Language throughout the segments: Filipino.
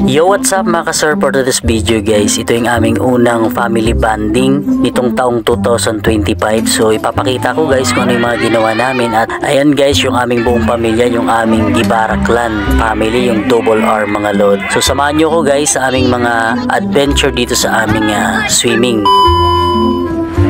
Yo, what's up mga ka-sir, for this video guys. Ito yung aming unang family bonding nitong taong 2025. So ipapakita ko guys kung ano yung mga ginawa namin. At ayan guys, yung aming buong pamilya, yung aming Gibara clan family, yung double R mga lord. So samahan nyo ko guys sa aming mga adventure dito sa aming swimming.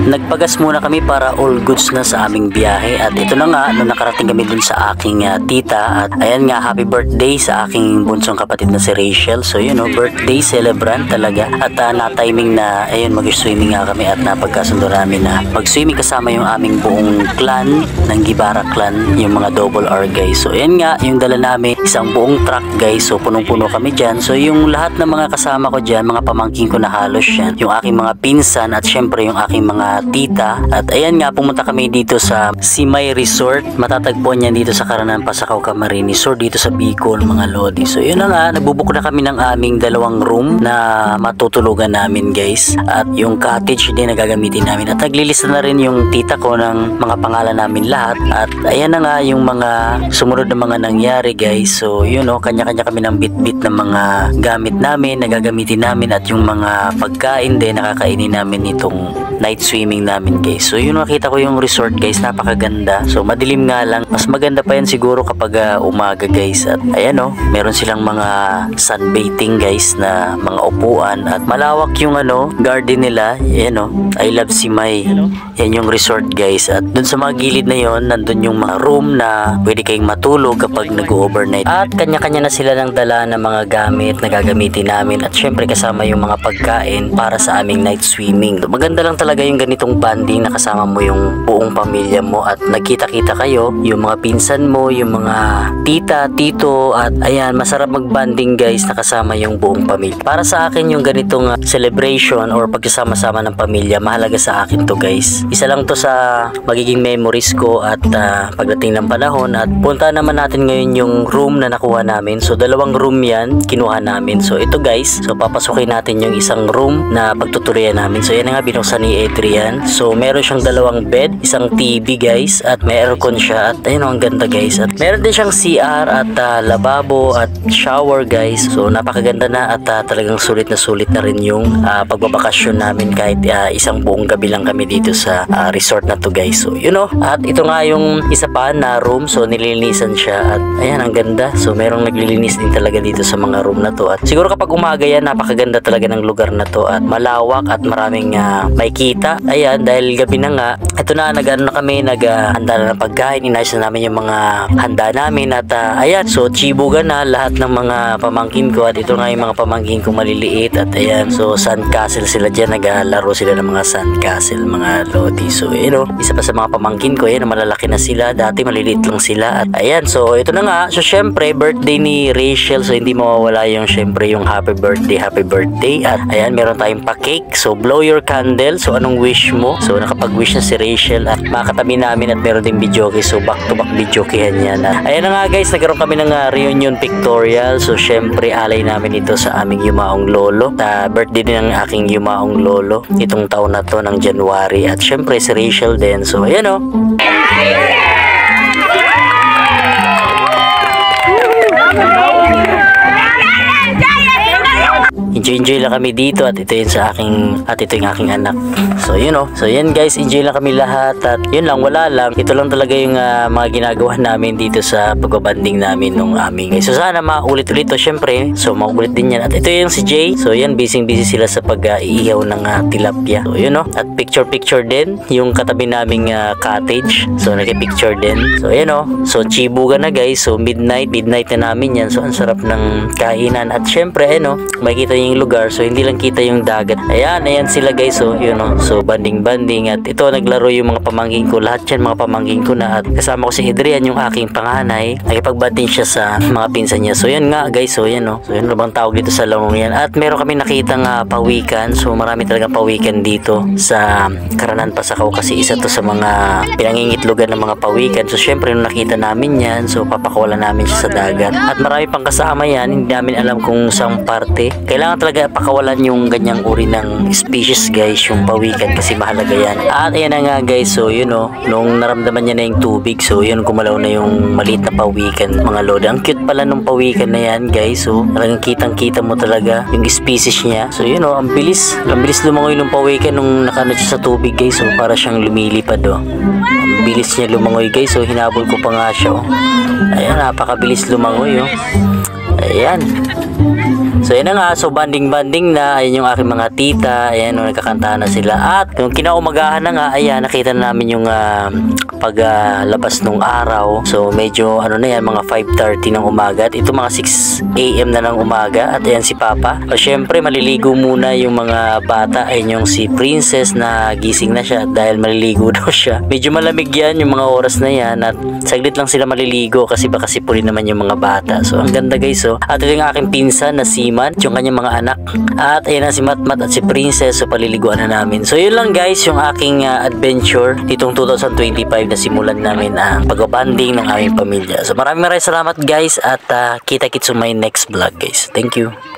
Nagpagas muna kami para all goods na sa aming biyahe. At ito na nga, nung nakarating kami dun sa aking tita. At ayan nga, happy birthday sa aking bunsong kapatid na si Rachel. So yun, birthday celebrant talaga. At na-timing na, ayun, mag-swimming nga kami. At napagkasundo namin na mag-swimming kasama yung aming buong clan ng Gibara clan, yung mga double R guys. So ayan nga, yung dala namin, isang buong truck guys. So punong-puno kami dyan. So yung lahat ng mga kasama ko dyan, mga pamangking ko na halos yan, yung aking mga pinsan at syempre yung aking mga tita. At ayan nga, pumunta kami dito sa Simay Resort. Matatagpuan yan dito sa Karanan, Pasakaw, Camarines Sur, dito sa Bicol mga lodi. So yun na nga, nagbubuk na kami ng aming dalawang room na matutulugan namin guys. At yung cottage din na gagamitin namin. At naglilista na rin yung tita ko ng mga pangalan namin lahat. At ayan na nga yung mga sumunod na mga nangyari guys. So yun kanya-kanya kami ng bit-bit ng mga gamit namin na gagamitin namin. At yung mga pagkain din nakakainin namin itong night swimming namin guys. So yun, nakita ko yung resort guys, napakaganda. So madilim nga lang, mas maganda pa yan siguro kapag umaga guys. At ayan meron silang mga sunbathing guys na mga upuan. At malawak yung garden nila. Ayan I love Simay. Yan yung resort guys. At dun sa mga gilid na yon, nandun yung mga room na pwede kayong matulog kapag nag-overnight. At kanya-kanya na sila ng dala ng mga gamit na gagamitin namin. At syempre kasama yung mga pagkain para sa aming night swimming. Maganda lang talaga yung ganitong banding na kasama mo yung buong pamilya mo at nagkita-kita kayo, yung mga pinsan mo, yung mga tita, tito. At ayan, masarap magbanding guys na kasama yung buong pamilya. Para sa akin yung ganitong celebration or pagkasama-sama ng pamilya, mahalaga sa akin to guys. Isa lang to sa magiging memories ko at pagdating ng panahon. At punta naman natin ngayon yung room na nakuha namin. So dalawang room yan kinuha namin. So ito guys, so papasukin natin yung isang room na pagtuturian namin. So yan nga, binuksan ni Adrian. So meron siyang dalawang bed, isang TV guys, at may aircon siya. At ayun ang ganda guys. At meron din siyang CR at lababo at shower guys. So napakaganda na at talagang sulit na rin yung pagbabakasyon namin kahit isang buong gabi lang kami dito sa resort na to guys. So at ito nga yung isa pa na room. So nililinisan siya at ayan ang ganda. So merong naglilinis din talaga dito sa mga room na to. At siguro kapag umaga yan, napakaganda talaga ng lugar na to at malawak at maraming may kita. Ayan, dahil gabi na nga, ito na, naghanda na ng pagkain, inayos na namin yung mga handa namin. At ayan, so chibugan na lahat ng mga pamangkin ko. At ito nga yung mga pamangkin ko maliliit. At ayan, so sandcastle sila dyan, naglalaro sila ng mga sandcastle, mga lodi. So isa pa sa mga pamangkin ko, ayan, malalaki na sila, dati maliliit lang sila. At ayan, so ito na nga, so syempre birthday ni Rachel, so hindi mawawala yung syempre yung happy birthday. At ayan, meron tayong pa-cake, so blow your candle. So anong wish mo? So nakapag-wish na si Rachel at makatabi namin at meron din videoke. So back to back videokehan yan. At ayan na nga guys, nagkaroon kami ng reunion pictorial. So syempre alay namin ito sa aming yumaong lolo. Birthday din ng aking yumaong lolo itong taon na to ng January. At syempre si Rachel din. So ayan enjoy lang kami dito. At ito yun ito yung aking anak. So so yan guys, enjoy lang kami lahat. At yun lang, wala lang, ito lang talaga yung mga ginagawa namin dito sa pagbabanding namin nung aming guys. So sana maulit-ulit to syempre. So maulit din yan. At ito yung si Jay. So yan, busy sila sa pag-iihaw ng tilapia. So at picture din yung katabi naming cottage. So nagpicture din. So so chibugan na guys. So midnight na namin yan. So ang sarap ng kainan. At syempre makikita yung lugar. So hindi lang kita yung dagat. Ayan sila guys. So so banding. At ito, naglaro yung mga pamangkin ko. Lahat yan mga pamangkin ko na. At kasama ko si Adrian, yung aking panganay. Nakipagbanding siya sa mga pinsan niya. So yan nga guys. So yan so yun bang tawag dito sa lamong yan. At meron kami nakitang pawikan. So marami talagang pawikan dito sa Karanan, Pasakaw, kasi isa to sa mga pinangingitlugan ng mga pawikan. So syempre nung nakita namin yan, so papakawalan namin siya sa dagat. At marami pang kasama yan. Hindi namin alam kung saan parte. Kailangan talaga pakawalan yung ganyang uri ng species guys, yung pawikan, kasi mahalaga yan. At ayan na nga guys, so yun o, nung naramdaman niya na yung tubig, so yun, gumalaw na yung maliit na pawikan mga lodi. Ang cute pala nung pawikan na yan guys, so talagang kitang kita mo talaga yung species niya. So yun o, ang bilis lumangoy ng pawikan nung nakano siya sa tubig guys, so para siyang lumilipad o. Ang bilis niya lumangoy guys, so hinabol ko pa nga siya o. Ayan, napakabilis lumangoy o. Ayan. So yun na nga, so banding na, ayan yung aking mga tita, ayan, nagkakantahan na sila. At yung kinaumagahan na nga, ayan, nakita na namin yung paglabas nung araw. So medyo ano na yan, mga 5:30 ng umaga. At ito mga 6 AM na ng umaga. At ayan si Papa. O syempre maliligo muna yung mga bata. Ayan yung si Princess na gising na siya dahil maliligo daw siya. Medyo malamig yan yung mga oras na yan. At saglit lang sila maliligo kasi baka sipulin naman yung mga bata. So ang ganda guys. So, at ito yung aking pinsan na si Mat, yung kanyang mga anak. At ayan na si Matmat at si Princess. So paliliguan na namin. So yun lang guys yung aking adventure nitong 2025 na simulan namin ang pagbabanding ng aming pamilya. So maraming salamat guys, at kita-kits sa my next vlog guys. Thank you.